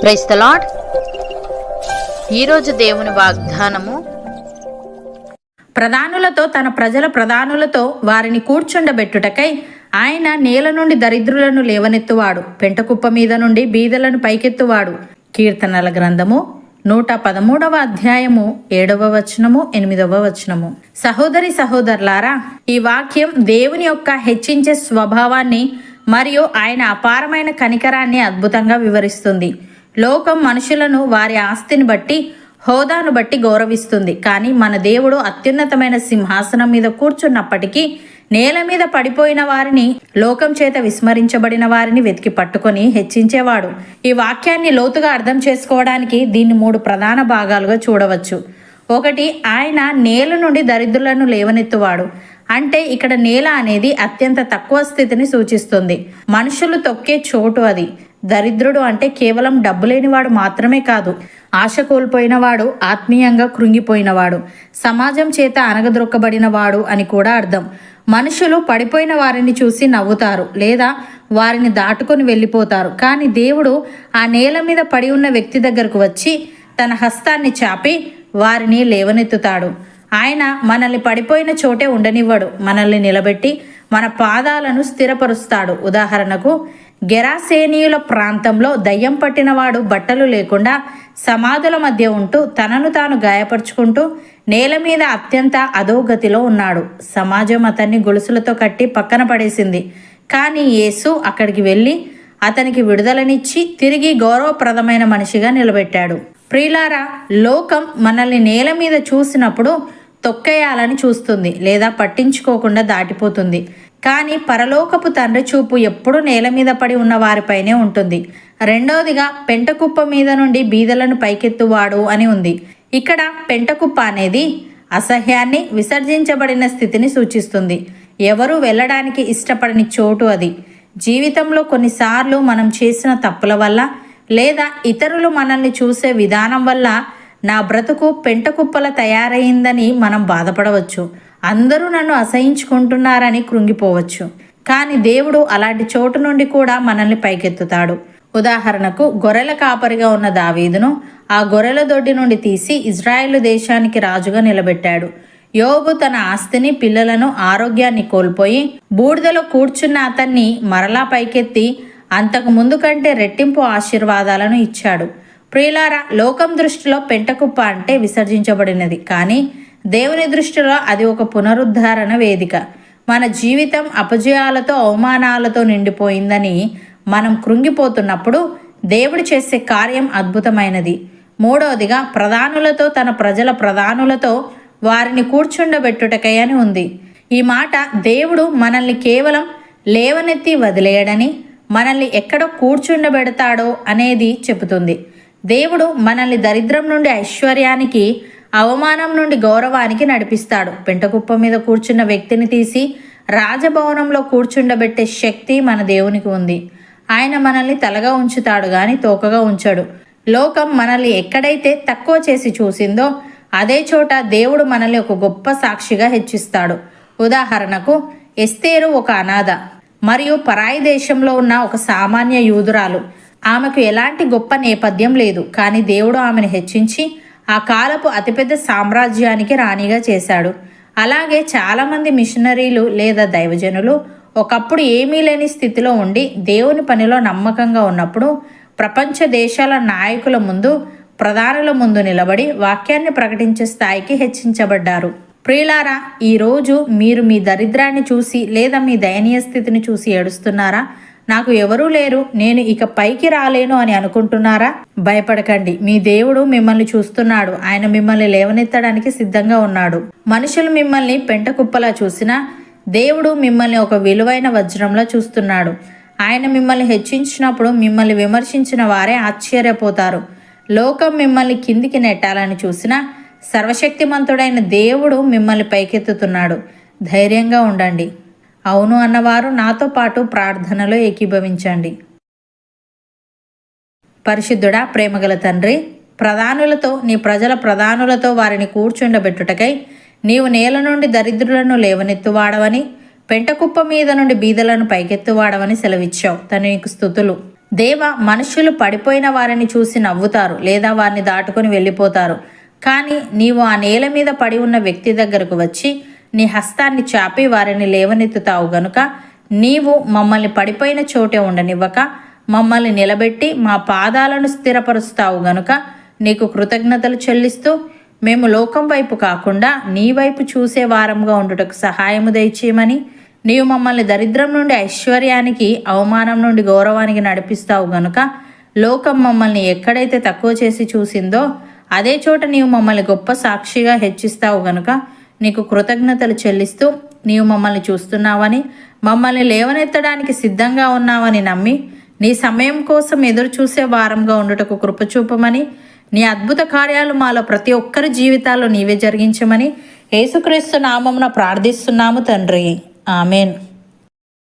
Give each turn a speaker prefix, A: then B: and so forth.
A: Praise the lord. ఈరోజు దేవుని వాగ్దానము,
B: ప్రధానులతో తన ప్రజల ప్రధానులతో వారిని కూర్చుండబెట్టుటకై ఆయన నేల నుండి దరిద్రులను లేవనెత్తువాడు, పెంటకుప్ప మీద నుండి బీదలను పైకెత్తువాడు. కీర్తనల గ్రంథము 113వ అధ్యాయము 7వ వచనము 8వ వచనము. సహోదరి సహోదరులారా, ఈ వాక్యం దేవుని యొక్క హెచ్చించే స్వభావాన్ని మరియు ఆయన అపారమైన కనికరాన్ని అద్భుతంగా వివరిస్తుంది. లోకం మనుషులను వారి ఆస్తిని బట్టి, హోదాను బట్టి గౌరవిస్తుంది. కానీ మన దేవుడు అత్యున్నతమైన సింహాసనం మీద కూర్చున్నప్పటికీ నేల మీద పడిపోయిన వారిని, లోకం చేత విస్మరించబడిన వారిని వెతికి పట్టుకొని హెచ్చించేవాడు. ఈ వాక్యాన్ని లోతుగా అర్థం చేసుకోవడానికి దీన్ని 3 ప్రధాన భాగాలుగా చూడవచ్చు. ఒకటి, ఆయన నేల నుండి దరిద్రులను లేవనెత్తువాడు. అంటే ఇక్కడ నేల అనేది అత్యంత తక్కువ స్థితిని సూచిస్తుంది. మనుషులు తొక్కే చోటు అది. దరిద్రుడు అంటే కేవలం డబ్బు లేనివాడు మాత్రమే కాదు, ఆశ కోల్పోయినవాడు, ఆత్మీయంగా కృంగిపోయినవాడు, సమాజం చేత అనగదొక్కబడినవాడు అని కూడా అర్థం. మనుషులు పడిపోయిన వారిని చూసి నవ్వుతారు లేదా వారిని దాటుకొని వెళ్ళిపోతారు. కానీ దేవుడు ఆ నేల మీద పడి ఉన్న వ్యక్తి దగ్గరకు వచ్చి తన హస్తాన్ని చాపి వారిని లేవనెత్తుతాడు. ఆయన మనల్ని పడిపోయిన చోటే ఉండనివ్వడు, మనల్ని నిలబెట్టి మన పాదాలను స్థిరపరుస్తాడు. ఉదాహరణకు, గెరాసేనీయుల ప్రాంతంలో దయ్యం పట్టినవాడు బట్టలు లేకుండా సమాధుల మధ్య ఉంటూ తనను తాను గాయపరుచుకుంటూ నేల మీద అత్యంత అధోగతిలో ఉన్నాడు. సమాజం అతన్ని గొలుసులతో కట్టి పక్కన పడేసింది. కానీ యేసు అక్కడికి వెళ్ళి అతనికి విడుదలనిచ్చి తిరిగి గౌరవప్రదమైన మనిషిగా నిలబెట్టాడు. ప్రియులారా, లోకం మనల్ని నేల మీద చూసినప్పుడు తొక్కేయాలని చూస్తుంది లేదా పట్టించుకోకుండా దాటిపోతుంది. కానీ పరలోకపు తండ్రి చూపు ఎప్పుడూ నేల మీద పడి ఉన్న వారిపైనే ఉంటుంది. రెండవదిగా, పెంటకుప్ప మీద నుండి బీదలను పైకెత్తువాడు అని ఉంది. ఇక్కడ పెంటకుప్ప అనేది అసహ్యాన్ని, విసర్జించబడిన స్థితిని సూచిస్తుంది. ఎవరు వెళ్ళడానికి ఇష్టపడని చోటు అది. జీవితంలో కొన్నిసార్లు మనం చేసిన తప్పుల వల్ల లేదా ఇతరులు మనల్ని చూసే విధానం వల్ల నా బ్రతుకు పెంటకుప్పల తయారైందని మనం బాధపడవచ్చు. అందరూ నన్ను అసహించుకుంటున్నారని కృంగిపోవచ్చు. కానీ దేవుడు అలాంటి చోటు నుండి కూడా మనల్ని పైకెత్తుతాడు. ఉదాహరణకు, గొర్రెల కాపరిగా ఉన్న దావీదును ఆ గొర్రెల దొడ్డి నుండి తీసి ఇజ్రాయేలు దేశానికి రాజుగా నిలబెట్టాడు. యోబు తన ఆస్తిని, పిల్లలను, ఆరోగ్యాన్ని కోల్పోయి బూడిదలో కూర్చున్న అతన్ని మరలా పైకెత్తి అంతకు ముందు కంటే రెట్టింపు ఆశీర్వాదాలను ఇచ్చాడు. ప్రియులారా, లోకం దృష్టిలో పెంటకుప్ప అంటే విసర్జించబడినది. కానీ దేవుని దృష్టిలో అది ఒక పునరుద్ధరణ వేదిక. మన జీవితం అపజయాలతో, అవమానాలతో నిండిపోయిందని మనం కృంగిపోతున్నప్పుడు దేవుడు చేసే కార్యం అద్భుతమైనది. మూడవదిగా, ప్రధానులతో తన ప్రజల ప్రధానులతో వారిని కూర్చుండబెట్టుటకై అని ఉంది. ఈ మాట దేవుడు మనల్ని కేవలం లేవనెత్తి వదిలేయడని, మనల్ని ఎక్కడ కూర్చుండబెడతాడో అనేది చెబుతుంది. దేవుడు మనల్ని దరిద్రం నుండి ఐశ్వర్యానికి, అవమానం నుండి గౌరవానికి నడిపిస్తాడు. పెంటకుప్ప మీద కూర్చున్న వ్యక్తిని తీసి రాజభవనంలో కూర్చుండబెట్టే శక్తి మన దేవునికి ఉంది. ఆయన మనల్ని తలగా ఉంచుతాడు గాని తోకగా ఉంచాడు. లోకం మనల్ని ఎక్కడైతే తక్కువ చేసి చూసిందో అదే చోట దేవుడు మనల్ని ఒక గొప్ప సాక్షిగా హెచ్చిస్తాడు. ఉదాహరణకు, ఎస్తేరు ఒక అనాథ మరియు పరాయి దేశంలో ఉన్న ఒక సామాన్య యూదురాలు. ఆమెకు ఎలాంటి గొప్ప నేపథ్యం లేదు. కానీ దేవుడు ఆమెను హెచ్చించి ఆ కాలపు అతిపెద్ద సామ్రాజ్యానికి రాణిగా చేశాడు. అలాగే చాలామంది మిషనరీలు లేదా దైవజనులు ఒకప్పుడు ఏమీ లేని స్థితిలో ఉండి దేవుని పనిలో నమ్మకంగా ఉన్నప్పుడు ప్రపంచ దేశాల నాయకుల ముందు, ప్రధానుల ముందు నిలబడి వాక్యాన్ని ప్రకటించే స్థాయికి హెచ్చించబడ్డారు. ప్రియులారా, ఈరోజు మీరు మీ దరిద్రాన్ని చూసి లేదా మీ దయనీయ స్థితిని చూసి ఏడుస్తున్నారా? నాకు ఎవరూ లేరు, నేను ఇక పైకి రాలేను అని అనుకుంటున్నారా? భయపడకండి, మీ దేవుడు మిమ్మల్ని చూస్తున్నాడు. ఆయన మిమ్మల్ని లేవనెత్తడానికి సిద్ధంగా ఉన్నాడు. మనుషులు మిమ్మల్ని పెంటకుప్పలా చూసినా దేవుడు మిమ్మల్ని ఒక విలువైన వజ్రంలా చూస్తున్నాడు. ఆయన మిమ్మల్ని హెచ్చించినప్పుడు మిమ్మల్ని విమర్శించిన వారే ఆశ్చర్యపోతారు. లోకం మిమ్మల్ని కిందికి నెట్టాలని చూసినా సర్వశక్తిమంతుడైన దేవుడు మిమ్మల్ని పైకెత్తుతున్నాడు. ధైర్యంగా ఉండండి. అవును అన్నవారు నాతో పాటు ప్రార్థనలో ఏకీభవించండి. పరిశుద్ధుడా, ప్రేమగల తండ్రి, ప్రధానులతో, నీ ప్రజల ప్రధానులతో వారిని కూర్చుండబెట్టుటకై నీవు నేల నుండి దరిద్రులను లేవనెత్తువాడవని, పెంటకుప్ప మీద నుండి బీదలను పైకెత్తువాడవని సెలవిచ్చావు. నీకు స్తుతులు. దేవా, మనుషులు పడిపోయిన వారిని చూసి నవ్వుతారు లేదా వారిని దాటుకొని వెళ్ళిపోతారు. కానీ నీవు ఆ నేల మీద పడి ఉన్న వ్యక్తి దగ్గరకు వచ్చి నీ హస్తాన్ని చాపి వారిని లేవనెత్తుతావు గనుక నీవు మమ్మల్ని పడిపోయిన చోటే ఉండనివ్వక మమ్మల్ని నిలబెట్టి మా పాదాలను స్థిరపరుస్తావు గనుక నీకు కృతజ్ఞతలు చెల్లిస్తూ మేము లోకం వైపు కాకుండా నీ వైపు చూసే వారంగా ఉండుటకు సహాయము దయచేయమని, నీవు మమ్మల్ని దరిద్రం నుండి ఐశ్వర్యానికి, అవమానం నుండి గౌరవానికి నడిపిస్తావు గనుక లోకం మమ్మల్ని ఎక్కడైతే తక్కువ చేసి చూసిందో అదే చోట నీవు మమ్మల్ని గొప్ప సాక్షిగా హెచ్చిస్తావు గనుక నీకు కృతజ్ఞతలు చెల్లిస్తూ నీవు మమ్మల్ని చూస్తున్నావని, మమ్మల్ని లేవనెత్తడానికి సిద్ధంగా ఉన్నావని నమ్మి నీ సమయం కోసం ఎదురు చూసే వారంగా ఉండుటకు కృపచూపమని, నీ అద్భుత కార్యాలు మాలో ప్రతి ఒక్కరి జీవితాల్లో నీవే జరిగించమని యేసుక్రీస్తు నామమున ప్రార్థిస్తున్నాము తండ్రి. ఆమెన్.